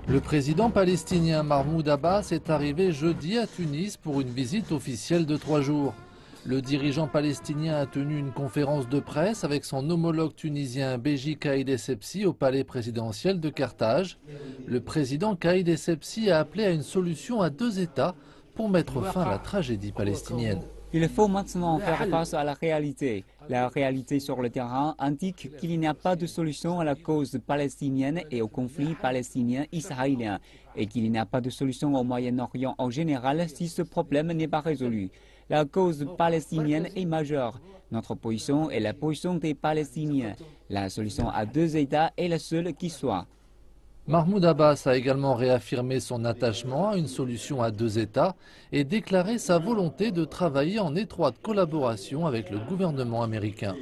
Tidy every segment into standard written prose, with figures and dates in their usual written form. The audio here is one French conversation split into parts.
Le président palestinien Mahmoud Abbas est arrivé jeudi à Tunis pour une visite officielle de 3 jours. Le dirigeant palestinien a tenu une conférence de presse avec son homologue tunisien Béji Caïd Essebsi au palais présidentiel de Carthage. Le président Caïd Essebsi a appelé à une solution à 2 États pour mettre fin à la tragédie palestinienne. Il faut maintenant faire face à la réalité. La réalité sur le terrain indique qu'il n'y a pas de solution à la cause palestinienne et au conflit palestinien-israélien, et qu'il n'y a pas de solution au Moyen-Orient en général si ce problème n'est pas résolu. La cause palestinienne est majeure. Notre position est la position des Palestiniens. La solution à 2 États est la seule qui soit. Mahmoud Abbas a également réaffirmé son attachement à une solution à 2 États et déclaré sa volonté de travailler en étroite collaboration avec le gouvernement américain.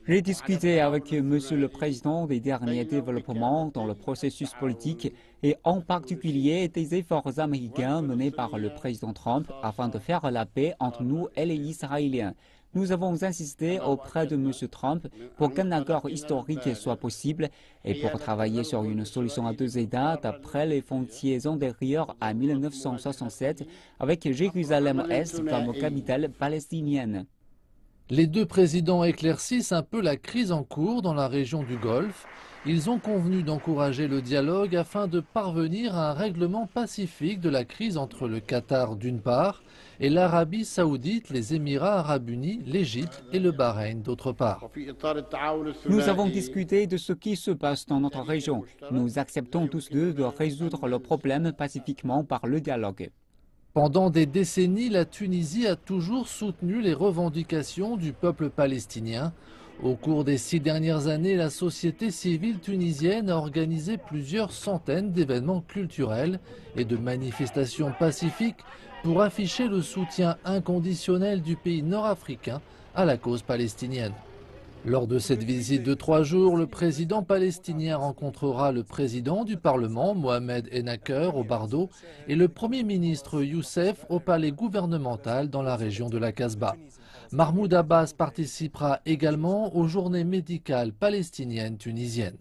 J'ai discuté avec Monsieur le Président des derniers développements dans le processus politique et en particulier des efforts américains menés par le président Trump afin de faire la paix entre nous et les Israéliens. Nous avons insisté auprès de M. Trump pour qu'un accord historique soit possible et pour travailler sur une solution à 2 États d'après les frontières antérieures à 1967 avec Jérusalem-Est comme capitale palestinienne. Les 2 présidents éclaircissent un peu la crise en cours dans la région du Golfe. Ils ont convenu d'encourager le dialogue afin de parvenir à un règlement pacifique de la crise entre le Qatar d'une part et l'Arabie saoudite, les Émirats arabes unis, l'Égypte et le Bahreïn d'autre part. Nous avons discuté de ce qui se passe dans notre région. Nous acceptons tous deux de résoudre le problème pacifiquement par le dialogue. Pendant des décennies, la Tunisie a toujours soutenu les revendications du peuple palestinien. Au cours des 6 dernières années, la société civile tunisienne a organisé plusieurs centaines d'événements culturels et de manifestations pacifiques pour afficher le soutien inconditionnel du pays nord-africain à la cause palestinienne. Lors de cette visite de 3 jours, le président palestinien rencontrera le président du Parlement, Mohamed Ennaker, au Bardo, et le premier ministre Youssef au palais gouvernemental dans la région de la Casbah. Mahmoud Abbas participera également aux journées médicales palestiniennes tunisiennes.